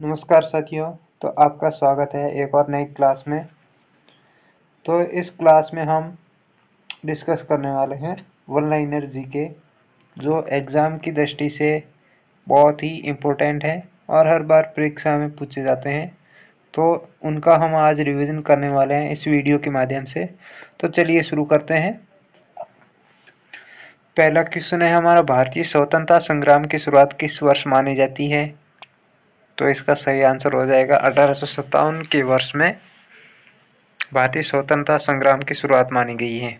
नमस्कार साथियों। तो आपका स्वागत है एक और नई क्लास में। तो इस क्लास में हम डिस्कस करने वाले हैं वन लाइनर जीके, जो एग्ज़ाम की दृष्टि से बहुत ही इम्पोर्टेंट है और हर बार परीक्षा में पूछे जाते हैं। तो उनका हम आज रिवीजन करने वाले हैं इस वीडियो के माध्यम से। तो चलिए शुरू करते हैं। पहला क्वेश्चन है हमारा, भारतीय स्वतंत्रता संग्राम की शुरुआत किस वर्ष मानी जाती है? तो इसका सही आंसर हो जाएगा 1857 के वर्ष में भारतीय स्वतंत्रता संग्राम की शुरुआत मानी गई है।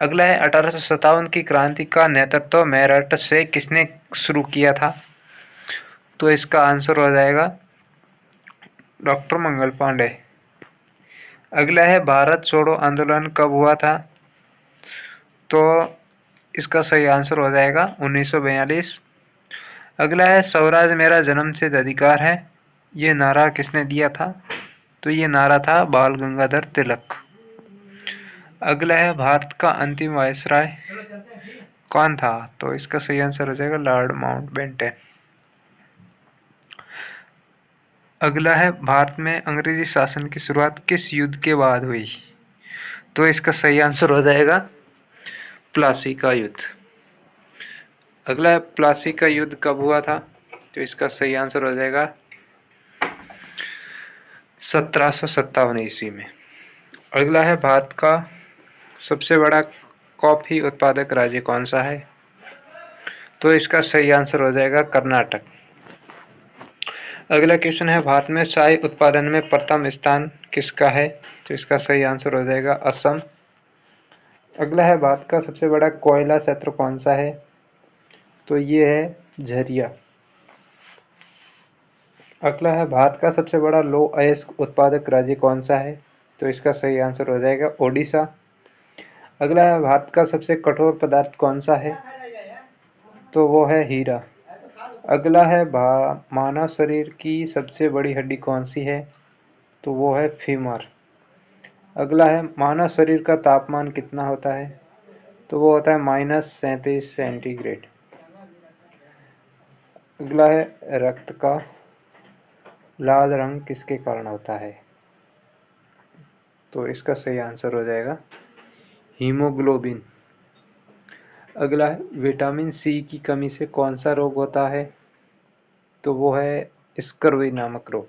अगला है, 1857 की क्रांति का नेतृत्व मेरठ से किसने शुरू किया था? तो इसका आंसर हो जाएगा डॉक्टर मंगल पांडे। अगला है, भारत छोड़ो आंदोलन कब हुआ था? तो इसका सही आंसर हो जाएगा 1942। अगला है, स्वराज मेरा जन्मसिद्ध अधिकार है, ये नारा किसने दिया था? तो ये नारा था बाल गंगाधर तिलक। अगला है, भारत का अंतिम वायसराय कौन था? तो इसका सही आंसर हो जाएगा लॉर्ड माउंटबेटन। अगला है, भारत में अंग्रेजी शासन की शुरुआत किस युद्ध के बाद हुई? तो इसका सही आंसर हो जाएगा प्लासी का युद्ध। अगला है, प्लासी का युद्ध कब हुआ था? तो इसका सही आंसर हो जाएगा 1757 ईस्वी में। अगला है, भारत का सबसे बड़ा कॉफी उत्पादक राज्य कौन सा है? तो इसका सही आंसर हो जाएगा कर्नाटक। अगला क्वेश्चन है, भारत में चाय उत्पादन में प्रथम स्थान किसका है? तो इसका सही आंसर हो जाएगा असम। अगला है, भारत का सबसे बड़ा कोयला क्षेत्र कौन सा है? तो ये है झरिया। अगला है, भारत का सबसे बड़ा लौह अयस्क उत्पादक राज्य कौन सा है? तो इसका सही आंसर हो जाएगा ओडिशा। अगला है, भारत का सबसे कठोर पदार्थ कौन सा है? तो वो है हीरा। अगला है, मानव शरीर की सबसे बड़ी हड्डी कौन सी है? तो वो है फीमर। अगला है, मानव शरीर का तापमान कितना होता है? तो वो होता है -37 सेंटीग्रेड। अगला है, रक्त का लाल रंग किसके कारण होता है? तो इसका सही आंसर हो जाएगा हीमोग्लोबिन। अगला है, विटामिन सी की कमी से कौन सा रोग होता है? तो वो है स्कर्वी नामक रोग।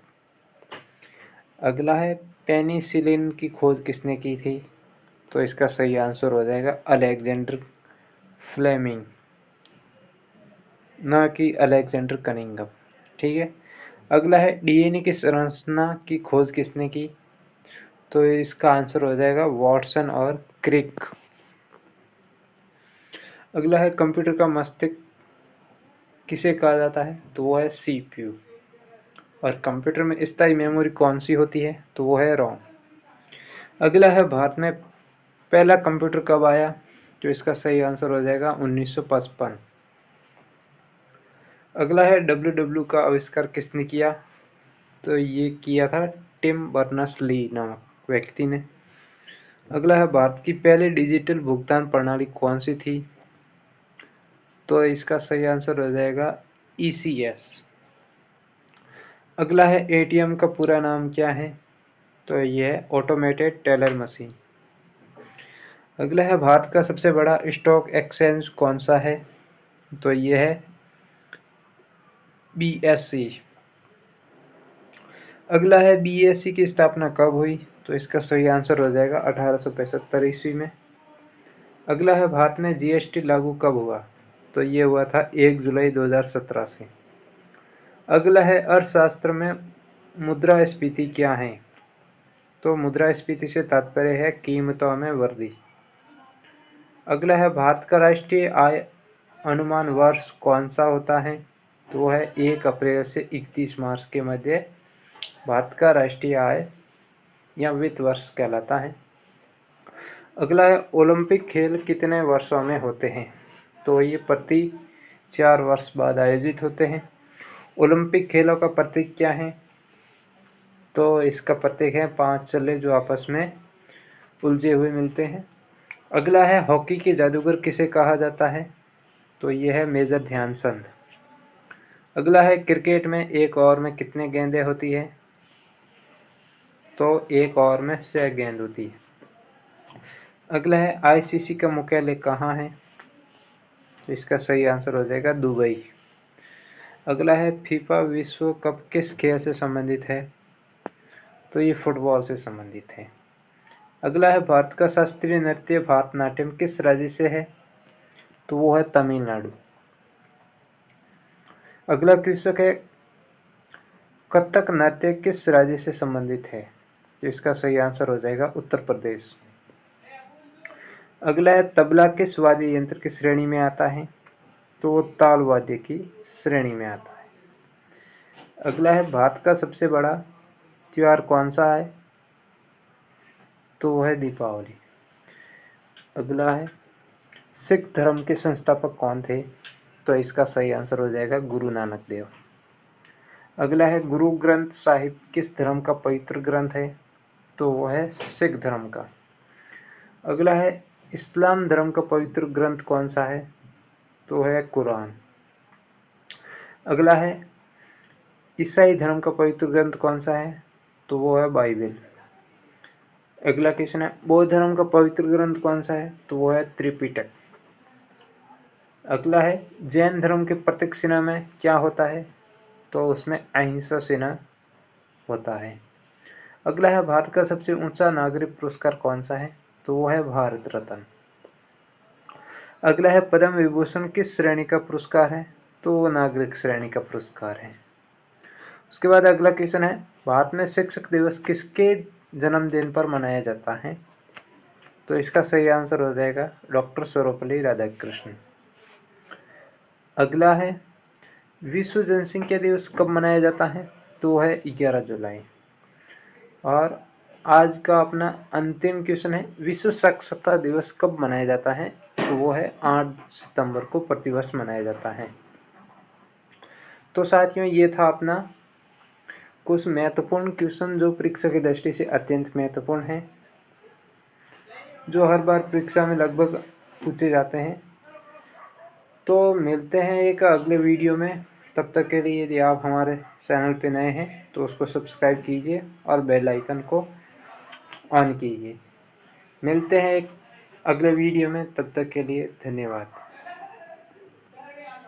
अगला है, पेनिसिलिन की खोज किसने की थी? तो इसका सही आंसर हो जाएगा अलेक्जेंडर फ्लेमिंग, ना कि अलेक्जेंडर कनिंघम। ठीक है। अगला है, डीएनए की संरचना की खोज किसने की? तो इसका आंसर हो जाएगा वॉटसन और क्रिक। अगला है, कंप्यूटर का मस्तिष्क किसे कहा जाता है? तो वो है सीपीयू। और कंप्यूटर में स्थायी मेमोरी कौन सी होती है? तो वो है रोम। अगला है, भारत में पहला कंप्यूटर कब आया? तो इसका सही आंसर हो जाएगा 1955। अगला है, डब्ल्यू का आविष्कार किसने किया? तो ये किया था टिम बर्नर्स-ली नामक व्यक्ति ने। अगला है, भारत की पहली डिजिटल भुगतान प्रणाली कौन सी थी? तो इसका सही आंसर हो जाएगा ईसीएस। अगला है, एटीएम का पूरा नाम क्या है? तो ये है ऑटोमेटेड टेलर मशीन। अगला है, भारत का सबसे बड़ा स्टॉक एक्सचेंज कौन सा है? तो ये है बीएसई। अगला है, बीएसई की स्थापना कब हुई? तो इसका सही आंसर हो जाएगा 1875 ईस्वी में। अगला है, भारत में जीएसटी लागू कब हुआ? तो ये हुआ था 1 जुलाई 2017 से। अगला है, अर्थशास्त्र में मुद्रास्फीति क्या है? तो मुद्रास्फीति से तात्पर्य है कीमतों में वृद्धि। अगला है, भारत का राष्ट्रीय आय अनुमान वर्ष कौन सा होता है? तो वो है 1 अप्रैल से 31 मार्च के मध्य भारत का राष्ट्रीय आय या वित्त वर्ष कहलाता है। अगला है, ओलंपिक खेल कितने वर्षों में होते हैं? तो ये प्रति 4 वर्ष बाद आयोजित होते हैं। ओलंपिक खेलों का प्रतीक क्या है? तो इसका प्रतीक है 5 चल्ले जो आपस में उलझे हुए मिलते हैं। अगला है, हॉकी के जादूगर किसे कहा जाता है? तो ये है मेजर ध्यानचंद। अगला है क्रिकेट में एक ओवर में कितने गेंदें होती है? तो एक ओवर में 6 गेंद होती है। अगला है आईसीसी का मुख्यालय कहाँ है? तो इसका सही आंसर हो जाएगा दुबई। अगला है फीफा विश्व कप किस खेल से संबंधित है? तो ये फुटबॉल से संबंधित है। अगला है भारत का शास्त्रीय नृत्य भरतनाट्यम किस राज्य से है? तो वो है तमिलनाडु। अगला क्वेश्चन है कथक नृत्य किस राज्य से संबंधित है? तो इसका सही आंसर हो जाएगा उत्तर प्रदेश। अगला है तबला किस वाद्य यंत्र की श्रेणी में आता है? तो वो ताल वाद्य की श्रेणी में आता है। अगला है भारत का सबसे बड़ा त्योहार कौन सा है? तो वो है दीपावली। अगला है सिख धर्म के संस्थापक कौन थे? तो इसका सही आंसर हो जाएगा गुरु नानक देव। अगला है गुरु ग्रंथ साहिब किस धर्म का पवित्र ग्रंथ है? तो वो है सिख धर्म का। अगला है इस्लाम धर्म का पवित्र ग्रंथ कौन सा है? तो है कुरान। अगला है ईसाई धर्म का पवित्र ग्रंथ कौन सा है? तो वो है बाइबल। अगला क्वेश्चन है बौद्ध धर्म का पवित्र ग्रंथ कौन सा है? तो वो है त्रिपिटक। अगला है जैन धर्म के प्रत्येक चिन्ह में क्या होता है? तो उसमें अहिंसा चिन्ह होता है। अगला है भारत का सबसे ऊंचा नागरिक पुरस्कार कौन सा है? तो वो है भारत रत्न। अगला है पद्म विभूषण किस श्रेणी का पुरस्कार है? तो वो नागरिक श्रेणी का पुरस्कार है। उसके बाद अगला क्वेश्चन है भारत में शिक्षक दिवस किसके जन्मदिन पर मनाया जाता है? तो इसका सही आंसर हो जाएगा डॉक्टर सर्वपल्ली राधाकृष्णन। अगला है विश्व जनसंख्या दिवस कब मनाया जाता है? तो है 11 जुलाई। और आज का अपना अंतिम क्वेश्चन है विश्व साक्षरता दिवस कब मनाया जाता है? तो वो है 8 सितंबर को प्रतिवर्ष मनाया जाता है। तो साथियों ये था अपना कुछ महत्वपूर्ण क्वेश्चन जो परीक्षा की दृष्टि से अत्यंत महत्वपूर्ण है, जो हर बार परीक्षा में लगभग पूछे जाते हैं। तो मिलते हैं एक अगले वीडियो में। तब तक के लिए यदि आप हमारे चैनल पे नए हैं तो उसको सब्सक्राइब कीजिए और बेल आइकन को ऑन कीजिए। मिलते हैं एक अगले वीडियो में, तब तक के लिए धन्यवाद।